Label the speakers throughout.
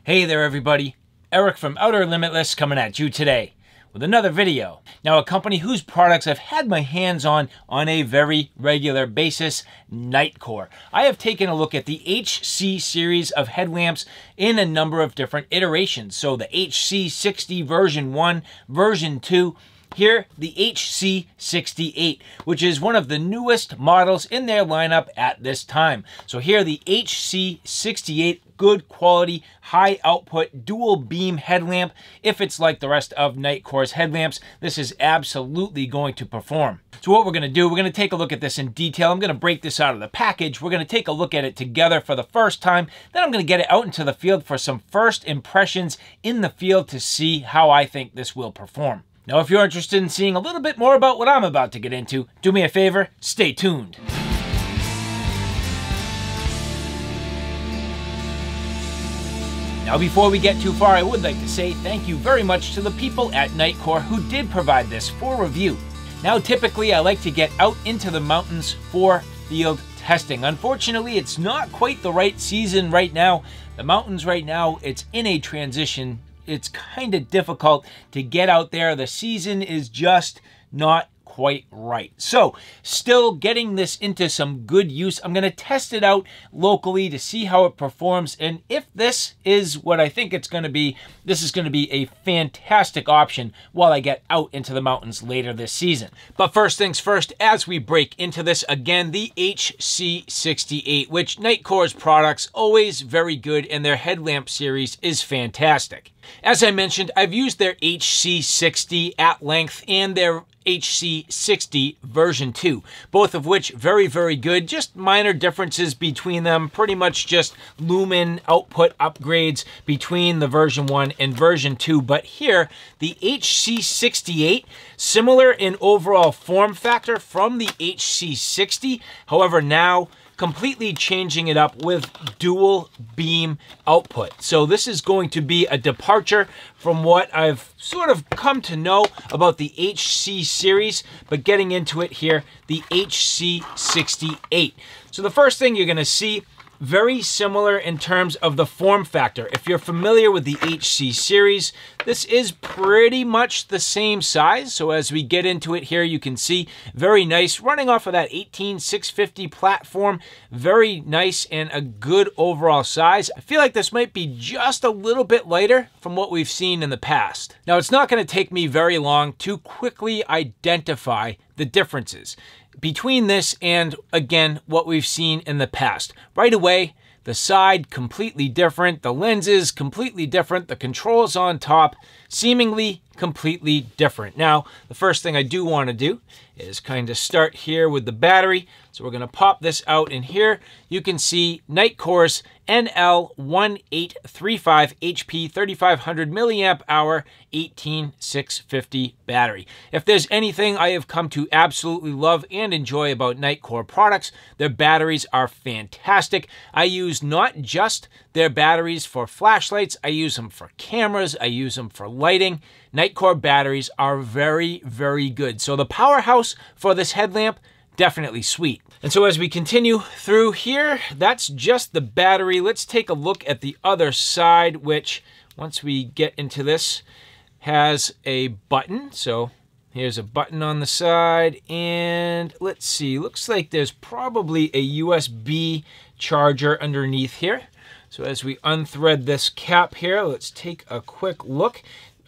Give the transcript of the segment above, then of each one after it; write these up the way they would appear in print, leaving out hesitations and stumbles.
Speaker 1: Hey there everybody, Eric from Outer Limitless coming at you today with another video. Now a company whose products I've had my hands on a very regular basis, Nitecore. I have taken a look at the HC series of headlamps in a number of different iterations. So the HC60 version 1, version 2, here, the HC68, which is one of the newest models in their lineup at this time. So here, the HC68, good quality, high output, dual beam headlamp. If it's like the rest of Nitecore's headlamps, this is absolutely going to perform. So what we're going to do, we're going to take a look at this in detail. I'm going to break this out of the package. We're going to take a look at it together for the first time. Then I'm going to get it out into the field for some first impressions in the field to see how I think this will perform. Now, if you're interested in seeing a little bit more about what I'm about to get into, do me a favor, stay tuned. Now, before we get too far, I would like to say thank you very much to the people at Nitecore who did provide this for review. Now, typically, I like to get out into the mountains for field testing. Unfortunately, it's not quite the right season right now. The mountains right now, it's in a transition. It's kind of difficult to get out there. The season is just not quite right. So, still getting this into some good use. I'm going to test it out locally to see how it performs. And if this is what I think it's going to be, this is going to be a fantastic option while I get out into the mountains later this season. But first things first, as we break into this, again, the HC68, which Nitecore's products always very good, and their headlamp series is fantastic. As I mentioned, I've used their HC60 at length and their HC60 version 2, both of which very, very good. Just minor differences between them, pretty much just Lumen Output upgrades between the version 1 and version 2. But here, the HC68, similar in overall form factor from the HC60, however now completely changing it up with dual beam output. So this is going to be a departure from what I've sort of come to know about the HC series, but getting into it here, the HC68. So the first thing you're going to see, very similar in terms of the form factor. If you're familiar with the HC series, this is pretty much the same size. So as we get into it here, you can see very nice, running off of that 18650 platform. Very nice and a good overall size. I feel like this might be just a little bit lighter from what we've seen in the past. Now, it's not going to take me very long to quickly identify the differences between this and, again, what we've seen in the past. Right away, the side completely different, the lenses completely different, the controls on top seemingly completely different. Now, the first thing I do want to do is kind of start here with the battery. So we're going to pop this out, and here you can see Nitecore's NL1835 HP 3500 milliamp hour 18650 battery. If there's anything I have come to absolutely love and enjoy about Nitecore products, their batteries are fantastic. I use not just their batteries for flashlights, I use them for cameras, I use them for lighting. Nitecore batteries are very, very good. So the powerhouse for this headlamp, definitely sweet. And so as we continue through here, that's just the battery. Let's take a look at the other side, which once we get into this, has a button. So here's a button on the side, and let's see, looks like there's probably a USB charger underneath here. So as we unthread this cap here, let's take a quick look.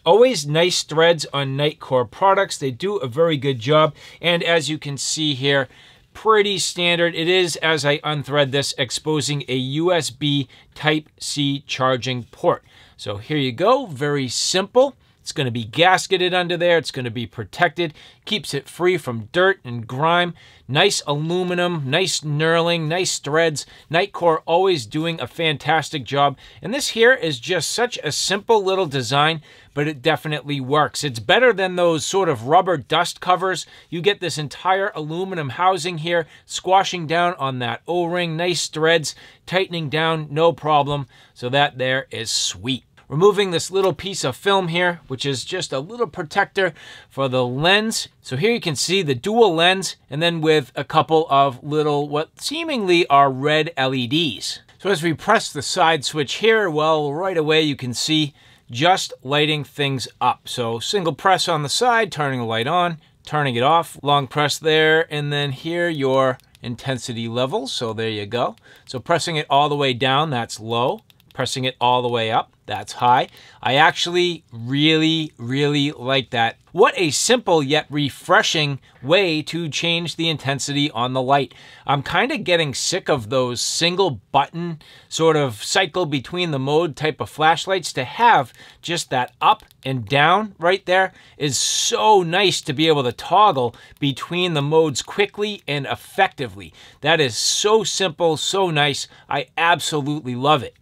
Speaker 1: Always nice threads on Nitecore products. They do a very good job. And as you can see here, pretty standard. It is, as I unthread this, exposing a USB Type-C charging port. So here you go, very simple. It's going to be gasketed under there. It's going to be protected. Keeps it free from dirt and grime. Nice aluminum, nice knurling, nice threads. Nitecore always doing a fantastic job. And this here is just such a simple little design, but it definitely works. It's better than those sort of rubber dust covers. You get this entire aluminum housing here, squashing down on that O-ring. Nice threads, tightening down, no problem. So that there is sweet. Removing this little piece of film here, which is just a little protector for the lens. So here you can see the dual lens, and then with a couple of little, what seemingly are red LEDs. So as we press the side switch here, well, right away you can see just lighting things up. So single press on the side, turning the light on, turning it off, long press there, and then here your intensity levels. So there you go. So pressing it all the way down, that's low. Pressing it all the way up, that's high. I actually really like that. What a simple yet refreshing way to change the intensity on the light. I'm kind of getting sick of those single button sort of cycle between the mode type of flashlights. To have just that up and down right there is so nice to be able to toggle between the modes quickly and effectively. That is so simple, so nice. I absolutely love it.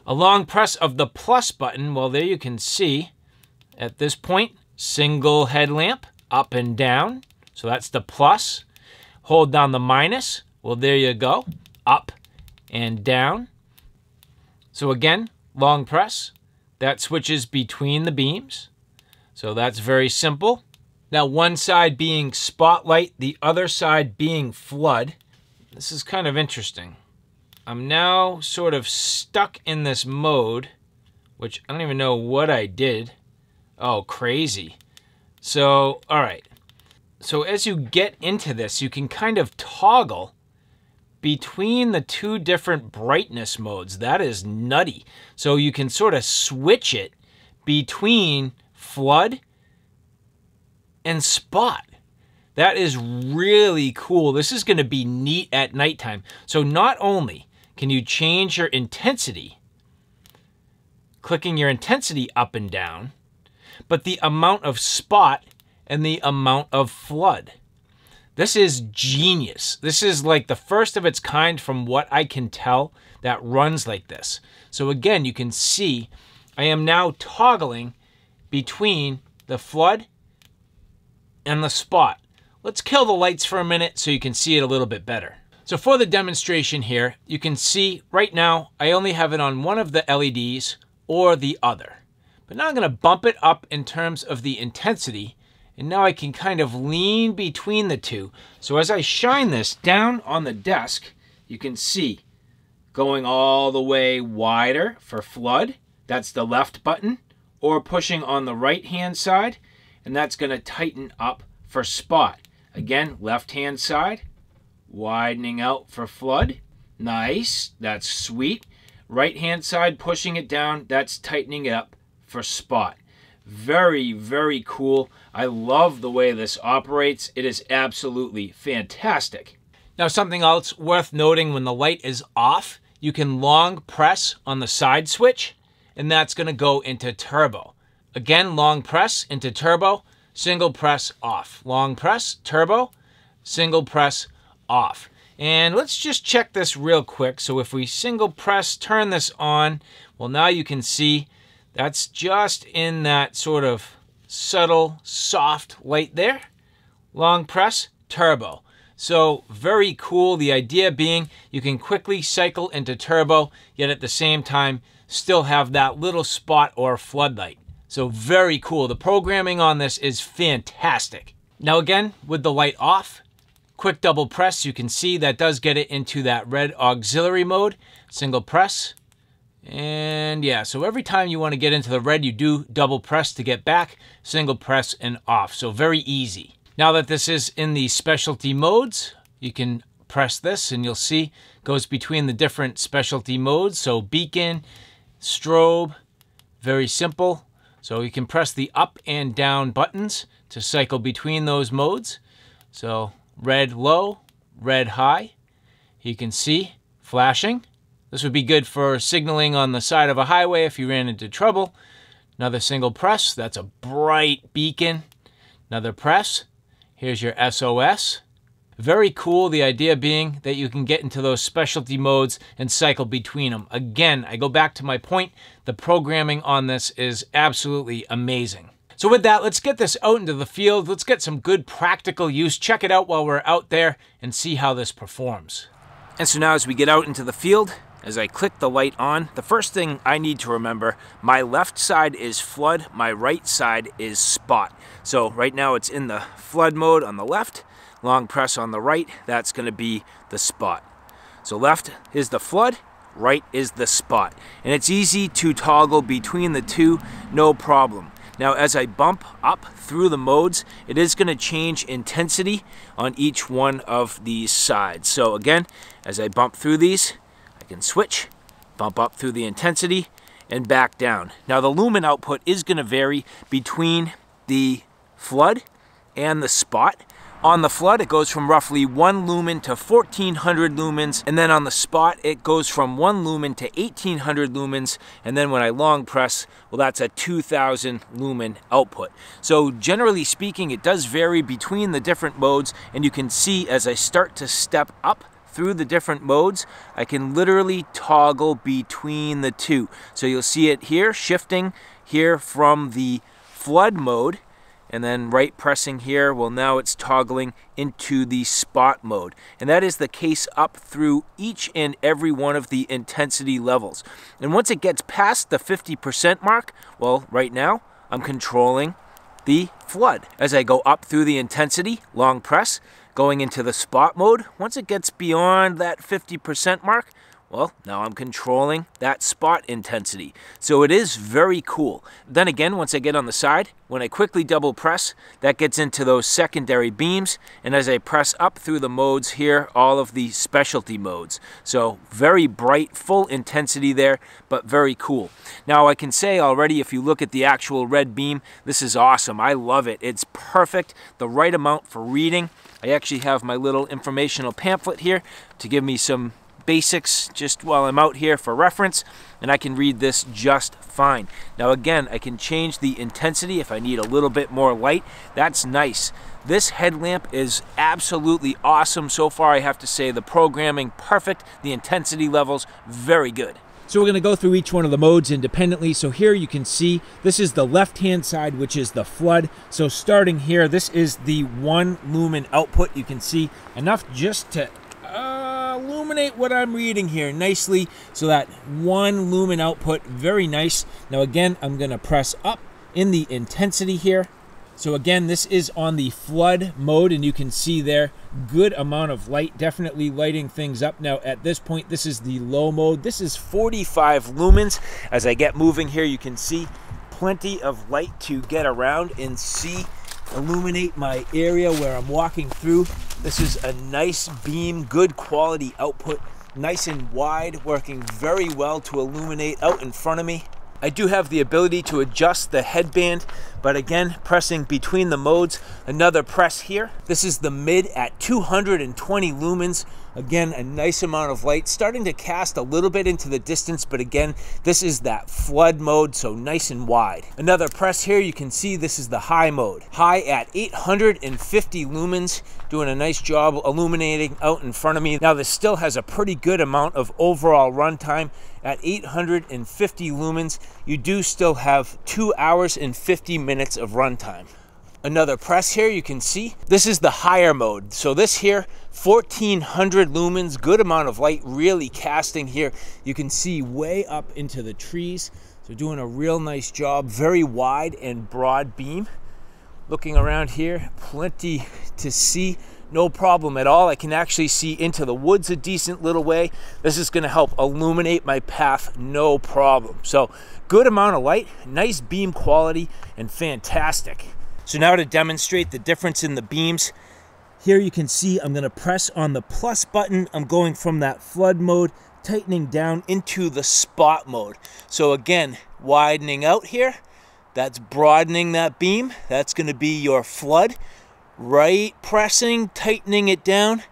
Speaker 1: A long press of the plus button, well, there you can see at this point, single headlamp, up and down. So that's the plus. Hold down the minus. Well, there you go. Up and down. So again, long press. That switches between the beams. So that's very simple. Now, one side being spotlight, the other side being flood. This is kind of interesting. I'm now sort of stuck in this mode, which I don't even know what I did. Oh, crazy. So, all right. So as you get into this, you can kind of toggle between the two different brightness modes. That is nutty. So you can sort of switch it between flood and spot. That is really cool. This is going to be neat at nighttime. So not only can you change your intensity, clicking your intensity up and down, but the amount of spot and the amount of flood. This is genius. This is like the first of its kind from what I can tell that runs like this. So again, you can see I am now toggling between the flood and the spot. Let's kill the lights for a minute so you can see it a little bit better. So for the demonstration here, you can see right now I only have it on one of the LEDs or the other. But now I'm going to bump it up in terms of the intensity, and now I can kind of lean between the two. So as I shine this down on the desk, you can see going all the way wider for flood, that's the left button, or pushing on the right hand side, and that's going to tighten up for spot. Again, left hand side, widening out for flood. Nice, that's sweet. Right hand side, pushing it down, that's tightening it up for spot. Very cool. I love the way this operates. It is absolutely fantastic. Now, something else worth noting, when the light is off, you can long press on the side switch, and that's going to go into turbo. Again, long press into turbo, single press off. Long press, turbo, single press off. And let's just check this real quick. So if we single press, turn this on, well, now you can see that's just in that sort of subtle, soft light there. Long press, turbo. So very cool. The idea being you can quickly cycle into turbo, yet at the same time still have that little spot or floodlight. So very cool. The programming on this is fantastic. Now again, with the light off, quick double press, you can see that does get it into that red auxiliary mode. Single press. And yeah, so every time you want to get into the red, you do double press to get back, single press and off. So very easy. Now that this is in the specialty modes, you can press this and you'll see it goes between the different specialty modes. So beacon, strobe, very simple. So you can press the up and down buttons to cycle between those modes. So red low, red high. You can see flashing. This would be good for signaling on the side of a highway if you ran into trouble. Another single press, that's a bright beacon. Another press, here's your SOS. Very cool, the idea being that you can get into those specialty modes and cycle between them. Again, I go back to my point, the programming on this is absolutely amazing. So with that, let's get this out into the field. Let's get some good practical use. Check it out while we're out there and see how this performs. And so now as we get out into the field, as I click the light on, the first thing I need to remember, my left side is flood, my right side is spot. So right now it's in the flood mode on the left, long press on the right, that's going to be the spot. So left is the flood, right is the spot. And it's easy to toggle between the two, no problem. Now as I bump up through the modes, it is going to change intensity on each one of these sides. So again, as I bump through these, I can switch, bump up through the intensity, and back down. Now the lumen output is going to vary between the flood and the spot. On the flood, it goes from roughly 1 lumen to 1400 lumens, and then on the spot, it goes from 1 lumen to 1800 lumens, and then when I long press, well, that's a 2000 lumen output. So generally speaking, it does vary between the different modes, and you can see as I start to step up through the different modes, I can literally toggle between the two. So you'll see it here, shifting here from the flood mode, and then right pressing here, well, now it's toggling into the spot mode. And that is the case up through each and every one of the intensity levels. And once it gets past the 50% mark, well, right now I'm controlling the flood. As I go up through the intensity, long press, going into the spot mode, once it gets beyond that 50% mark, well, now I'm controlling that spot intensity. So it is very cool. Then again, once I get on the side, when I quickly double press, that gets into those secondary beams. And as I press up through the modes here, all of the specialty modes. So very bright, full intensity there, but very cool. Now I can say already, if you look at the actual red beam, this is awesome. I love it. It's perfect, the right amount for reading. I actually have my little informational pamphlet here to give me some basics just while I'm out here for reference, and I can read this just fine. Now again, I can change the intensity if I need a little bit more light. That's nice. This headlamp is absolutely awesome so far. I have to say the programming perfect, the intensity levels very good. So we're going to go through each one of the modes independently. So here you can see this is the left hand side, which is the flood. So starting here, this is the 1 lumen output. You can see enough just to illuminate what I'm reading here nicely. So that 1 lumen output, very nice. Now again, I'm going to press up in the intensity here. So again, this is on the flood mode, and you can see there, good amount of light, definitely lighting things up. Now at this point, this is the low mode. This is 45 lumens. As I get moving here, you can see plenty of light to get around and see, illuminate my area where I'm walking through. This is a nice beam, good quality output, nice and wide, working very well to illuminate out in front of me. I do have the ability to adjust the headband, but again, pressing between the modes, another press here. This is the mid at 220 lumens. Again, a nice amount of light, starting to cast a little bit into the distance, but again, this is that flood mode, so nice and wide. Another press here, you can see this is the high mode. High at 850 lumens, doing a nice job illuminating out in front of me. Now this still has a pretty good amount of overall runtime. At 850 lumens, you do still have 2 hours and 50 minutes of runtime. Another press here, you can see this is the higher mode. So this here, 1400 lumens, good amount of light really casting here. You can see way up into the trees. So doing a real nice job, very wide and broad beam. Looking around here, plenty to see. No problem at all. I can actually see into the woods a decent little way. This is going to help illuminate my path, no problem. So good amount of light, nice beam quality, and fantastic. So now to demonstrate the difference in the beams, here you can see I'm going to press on the plus button. I'm going from that flood mode, tightening down into the spot mode. So again, widening out here, that's broadening that beam. That's going to be your flood. Right pressing, tightening it down.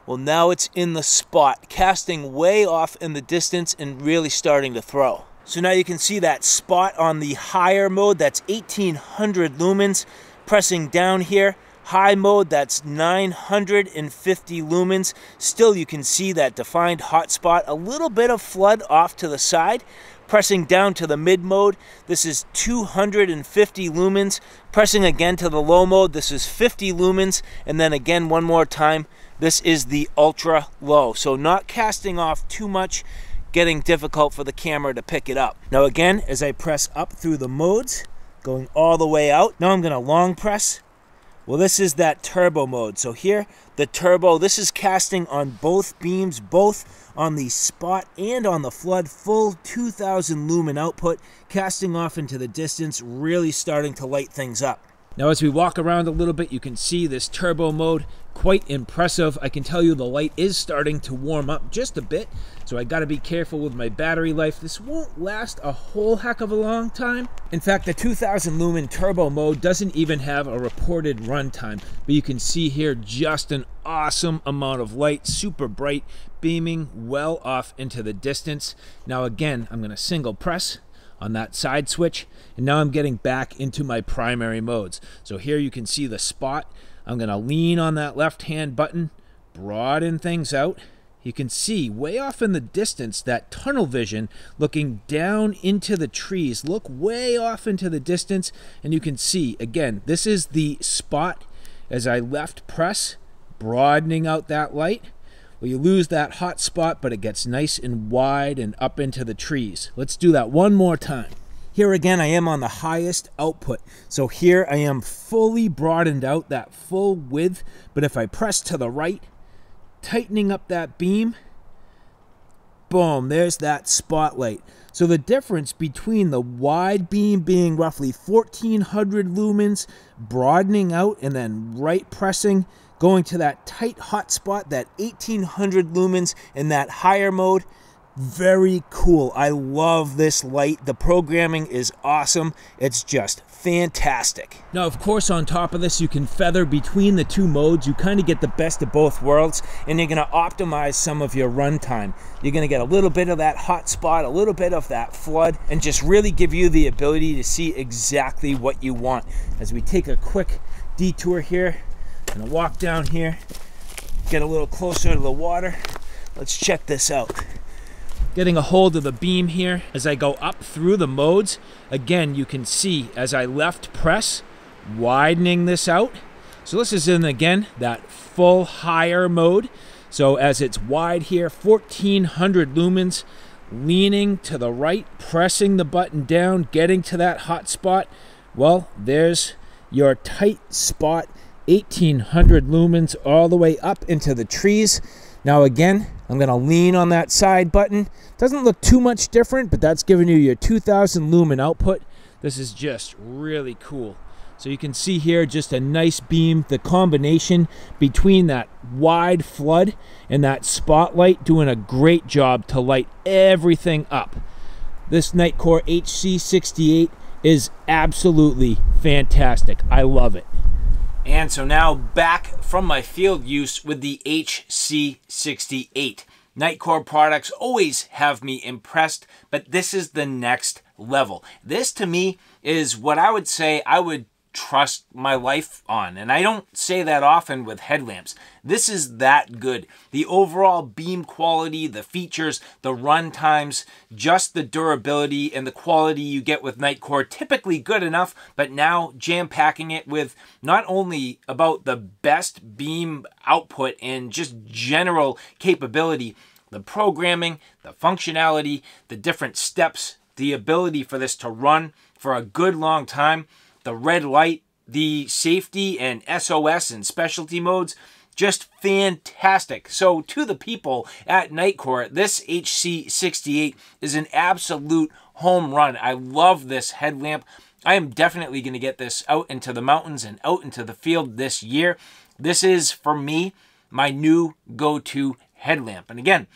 Speaker 1: Well, now it's in the spot, casting way off in the distance and really starting to throw. So now you can see that spot on the higher mode, that's 1800 lumens. Pressing down here, high mode, that's 950 lumens. Still, you can see that defined hot spot, a little bit of flood off to the side. Pressing down to the mid mode, this is 250 lumens. Pressing again to the low mode, this is 50 lumens. And then again, one more time, this is the ultra low. So not casting off too much, getting difficult for the camera to pick it up. Now again, as I press up through the modes, going all the way out, now I'm going to long press, Well, this is that turbo mode. So here, the turbo, this is casting on both beams, both on the spot and on the flood, full 2000 lumen output, casting off into the distance, really starting to light things up. Now as we walk around a little bit, you can see this turbo mode, quite impressive. I can tell you the light is starting to warm up just a bit, so I gotta be careful with my battery life. This won't last a whole heck of a long time. In fact, the 2000 lumen turbo mode doesn't even have a reported runtime, but you can see here just an awesome amount of light, super bright, beaming well off into the distance. Now again, I'm gonna single press on that side switch, and now I'm getting back into my primary modes. So here you can see the spot. I'm gonna lean on that left hand button, broaden things out. You can see way off in the distance that tunnel vision looking down into the trees. Look way off into the distance, and you can see again, this is the spot as I left press, broadening out that light. Well, you lose that hot spot, but it gets nice and wide and up into the trees. Let's do that one more time. Here again, I am on the highest output. So here I am fully broadened out, that full width. But if I press to the right, tightening up that beam, boom, there's that spotlight. So the difference between the wide beam being roughly 1400 lumens, broadening out, and then right pressing, going to that tight hot spot, that 1800 lumens in that higher mode. Very cool. I love this light. The programming is awesome. It's just fantastic. Now, of course, on top of this, you can feather between the two modes. You kind of get the best of both worlds, and you're going to optimize some of your runtime. You're going to get a little bit of that hot spot, a little bit of that flood, and just really give you the ability to see exactly what you want. As we take a quick detour here, I'm going to walk down here, get a little closer to the water. Let's check this out. Getting a hold of the beam here as I go up through the modes. Again, you can see as I left press, widening this out. So this is in, again, that full higher mode. So as it's wide here, 1400 lumens, leaning to the right, pressing the button down, getting to that hot spot. Well, there's your tight spot, 1800 lumens all the way up into the trees. Now again, I'm going to lean on that side button. Doesn't look too much different, but that's giving you your 2000 lumen output. This is just really cool. So you can see here just a nice beam, the combination between that wide flood and that spotlight doing a great job to light everything up. This Nitecore HC68 is absolutely fantastic. I love it. And so now back from my field use with the HC68. Nitecore products always have me impressed, but this is the next level. This to me is what I would say I would trust my life on. And I don't say that often with headlamps. This is that good. The overall beam quality, the features, the run times, just the durability and the quality you get with Nitecore, typically good enough, but now jam-packing it with not only about the best beam output and just general capability, the programming, the functionality, the different steps, the ability for this to run for a good long time, the red light, the safety and SOS and specialty modes, just fantastic. So to the people at Nitecore, this HC68 is an absolute home run. I love this headlamp. I am definitely going to get this out into the mountains and out into the field this year. This is, for me, my new go-to headlamp. And again,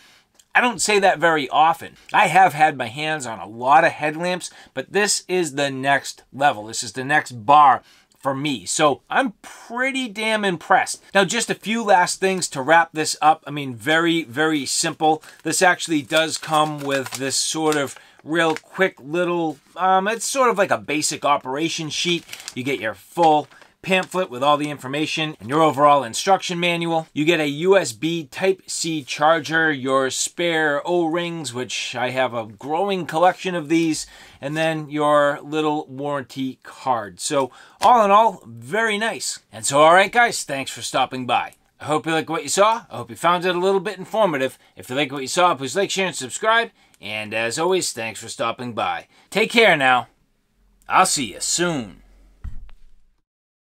Speaker 1: I don't say that very often. I have had my hands on a lot of headlamps, but this is the next level. This is the next bar for me. So I'm pretty damn impressed. Now, just a few last things to wrap this up. I mean, very, very simple. This actually does come with this sort of real quick little, it's sort of like a basic operation sheet. You get your full pamphlet with all the information and your overall instruction manual. You get a USB Type-C charger, your spare O-rings, which I have a growing collection of these, and then your little warranty card. So all in all, very nice. And so, all right, guys, thanks for stopping by. I hope you like what you saw. I hope you found it a little bit informative. If you like what you saw, please like, share, and subscribe. And as always, thanks for stopping by. Take care now. I'll see you soon.